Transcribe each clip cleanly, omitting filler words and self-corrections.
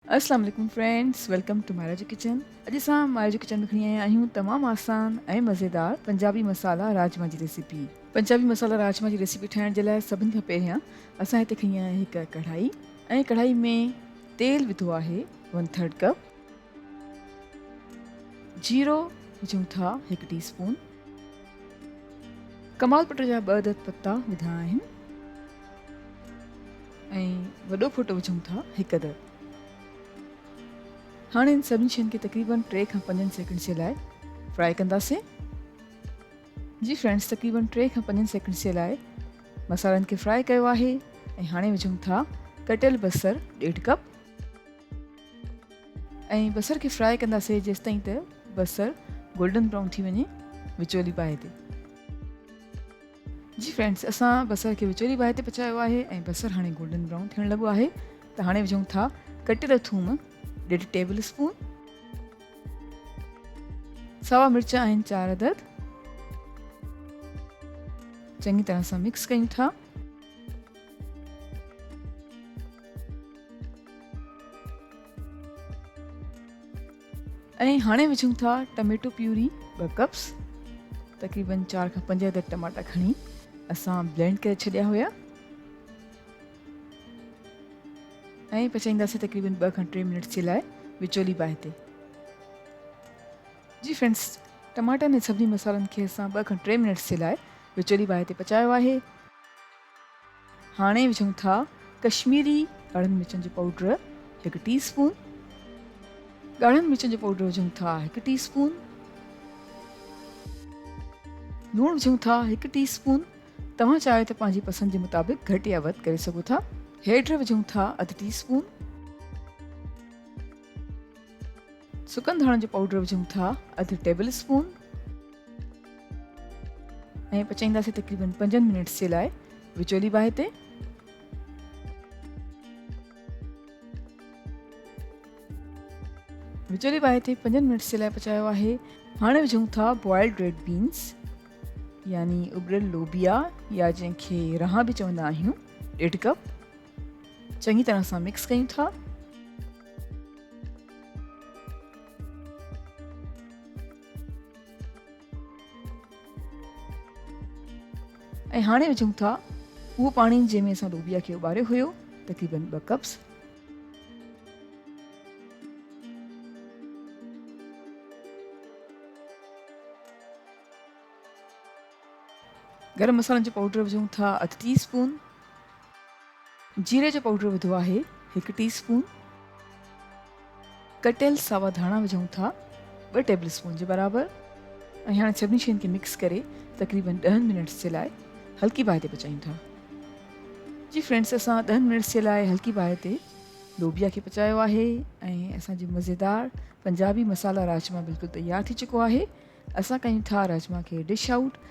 अस्सलाम वालेकुम friends, welcome two Myra जो किचन। अॼु असां मायरा जो किचन में खणी आया आहियूं तमामु आसान ऐं मज़ेदार पंजाबी मसाला राजमा जी रेसिपी। पंजाबी मसाला राजमा जी रेसिपी ठाहिण जे लाइ सभिनि खां पहिरियां असां हिते खणी आया आहियूं हिकु कढ़ाई ऐं कढ़ाई में तेल विधो आहे 1/3 कप। जीरो विझूं था 1 टीस्पून। कमाल पट जा 2 अदद पत्ता विधा आहिनि ऐं वॾो फोटो विझूं था 1 अदद। हाणे इन सभिनी शयुनि खे तक़रीबन 3 खां 5 सेकंड जे लाइ फ्राई कंदासीं। जी फ्रेंड्स, तक़रीबन 3 खां 5 सेकंड जे लाइ मसालनि खे फ्राई कयो आहे ऐं हाणे विझूं था कटियल बसर 1/2 कप ऐं बसर खे फ्राई कंदासीं जेसि ताईं त बसर गोल्डन ब्राउन थी वञे विचोली बाहि ते। जी फ्रेंड्स, असां बसर खे विचोली बाहि ते पचायो आहे ऐं बसर हाणे गोल्डन ब्राउन थियण लॻो आहे त हाणे विझूं था कटियल थूम 1.5 टेबल स्पून। सावा मिर्च आहिनि 4 अदद। चङी तरह सां मिक्स कयूं था। ऐं हाणे विझूं था टमेटो प्यूरी 2 कप्स। तक़रीबन 4 खां 5 अदद टमाटा खणी असां ब्लेंड करे छॾिया हुया ऐं पचाईंदासीं तक़रीबन 2 खां 3 मिनट जे लाइ विचोली बाहि ते। जी फ्रेंड्स, टमाटनि ऐं सभिनी मसालनि खे असां 2 खां 3 मिनट जे लाइ विचोली बाहि ते पचायो आहे। हाणे विझूं था कश्मीरी ॻाढ़नि मिर्चनि जो पाउडर 1 टीस्पून। ॻाढ़नि मिर्चनि जो पाउडर विझूं था 1 टीस्पून। लूणु विझूं था 1 टीस्पून। तव्हां चाहियो त पंहिंजी पसंदि जे मुताबिक़ घटि या वधि करे सघो था। हेड विझूं था अधु टीस्पून। सुकनि धाणनि जो पाउडर विझूं था अधु टेबल स्पून ऐं पचाईंदासीं तक़रीबन 5 मिनट जे लाइ विचोली बाहि ते। विचोली बाहि ते 5 मिनट जे लाइ पचायो आहे। हाणे विझूं था बॉइल्ड रेड बीन्स यानी उबरियल लोबिया या जंहिंखे रहां बि चवंदा आहियूं 1.5 कप। चङी तरह सां मिक्स कयूं था। ऐं हाणे विझूं था उहो पाणी जंहिंमें असां लोबिया खे उॿारियो हुयो तक़रीबन 2 कप्स। गरम मसालनि जो पाउडर विझूं था अधु टीस्पून। जीरे जो पाउडर विधो आहे 1 टीस्पून। कटियल सावा धाणा विझूं था 2 टेबल स्पून जे बराबरि ऐं हाणे सभिनी शयुनि खे मिक्स करे तक़रीबन 10 मिनट जे लाइ हल्की बाहि ते पचायूं था। जी फ्रेंड्स, असां 10 मिनट जे लाइ हल्की बाहि ते लोबिया खे पचायो आहे ऐं असांजो मज़ेदार पंजाबी मसाला राजमा बिल्कुलु तयारु थी चुको आहे। असां कयूं था राजमा खे डिश आउट।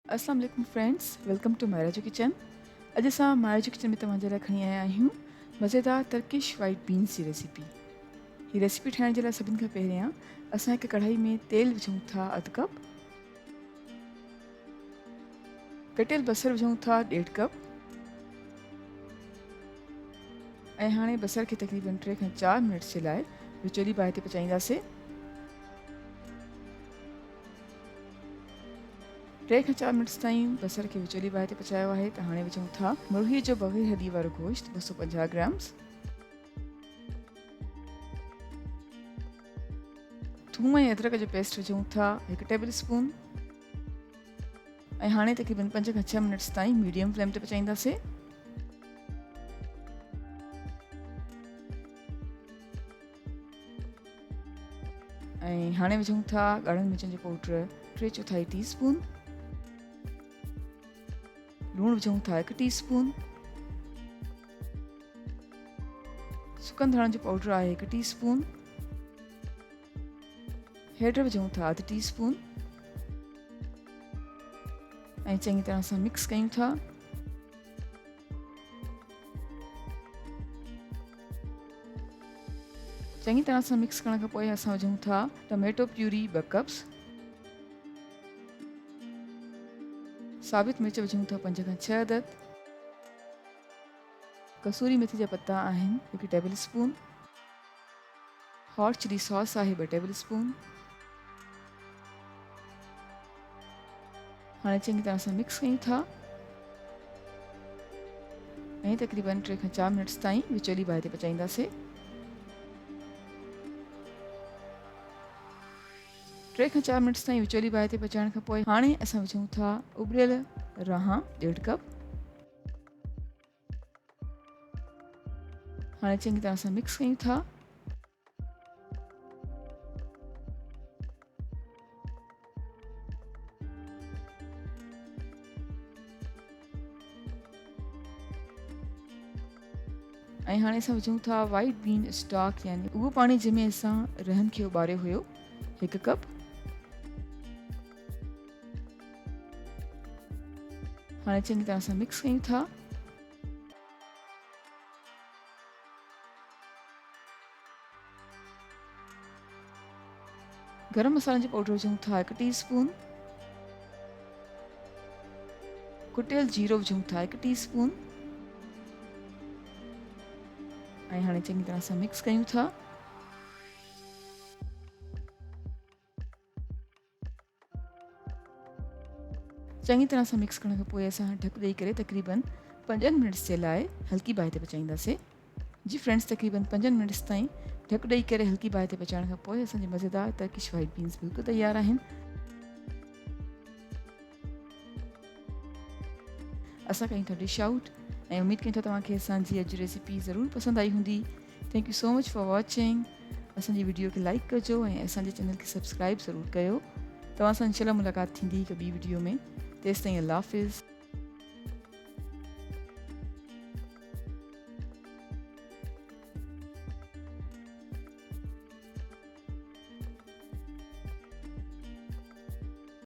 अस्सलाम वालेकुम फ्रेंड्स, वेलकम टू मायरा जो किचन। अॼु असां मायरा जो किचन में तव्हांजे लाइ खणी आया आहियूं मज़ेदार टर्किश वाइट बीन्स जी रेसिपी। हीअ रेसिपी ठाहिण जे लाइ सभिनि खां पहिरियां असां हिकु कढ़ाई में तेल विझूं था अधु कप। कटियल बसर विझूं था 1.5 कप ऐं हाणे बसर खे तक़रीबन 3 खां 4 मिनट जे लाइ विचोली बाहि ते पचाईंदासीं। 3 खां 4 मिनट ताईं बसर खे विचोली बाहि ते पचायो आहे त हाणे विझूं था मुर्गीअ जो बग़ैर हॾी वारो गोश्त 250 ग्राम्स। थूम ऐं अदरक जो पेस्ट विझूं था 1 टेबल स्पून ऐं हाणे तक़रीबन 5 खां 6 मिनट ताईं मीडियम फ्लेम ते पचाईंदासीं। ऐं हाणे विझूं था ॻाढ़नि मिर्चनि जो पाउडर 3/4 टीस्पून। लूणु विझूं था 1 टीस्पून। सुकनि धाणनि जो पाउडर आहे 1 टीस्पून, हेड विझूं था 1/2 टीस्पून ऐं चङी तरह सां मिक्स कयूं था। चङी तरह सां मिक्स करण खां पोइ असां विझूं था टमेटो प्यूरी 2 कप्स, साबित मिर्च विझूं था 5 खां 6 अदद, कसूरी मेथी जा पत्ता आहिनि 1 tablespoon, hot chilli sauce आहे 2 टेबल स्पून। हाणे चङी तरह सां मिक्स कयूं था ऐं तक़रीबन 3 खां 4 मिनट्स ताईं विचोली बाहि ते पचाईंदासीं। 3 खां 4 मिनट्स ताईं विचोली बाहि ते पचाइण खां पोइ हाणे असां विझूं था उबरियल रहां 1.5 कप। हाणे चङी तरह सां मिक्स कयूं था। ऐं हाणे असां विझूं था वाइट बीन स्टॉक यानी उहो पाणी जंहिंमें असां रहनि खे उॿारियो हुयो 1 कप। हाणे चङी तरह सां मिक्स कयूं था। गरम मसाले जो पाउडर विझूं था 1 टीस्पून, कुटियल जीरो विझूं था 1 टीस्पून ऐं हाणे चङी तरह सां मिक्स कयूं था। चङी तरह सां मिक्स करण खां पोइ असां ढक ॾेई करे तक़रीबन 5 मिनट्स जे लाइ हल्की बाहि ते पचाईंदासीं। जी फ्रेंड्स, तक़रीबन 5 मिनट्स ताईं ढक ॾेई करे हल्की बाहि ते पचाइण खां पोइ असांजी मज़ेदार टर्किश वाइट बीन्स बिल्कुलु तयारु आहिनि। असां कयूं था डिश आउट ऐं उमेद कयूं था तव्हांखे असांजी अॼु रेसिपी ज़रूरु पसंदि आई हूंदी। Thank you so much for watching. असांजी वीडियो खे लाइक कजो ऐं असांजे चैनल खे सब्सक्राइब ज़रूरु कयो। तव्हां सां इंशाल्लाह मुलाक़ात थींदी हिकु ॿी वीडियो में। तेसिताईं अल्लाह हाफ़िज़।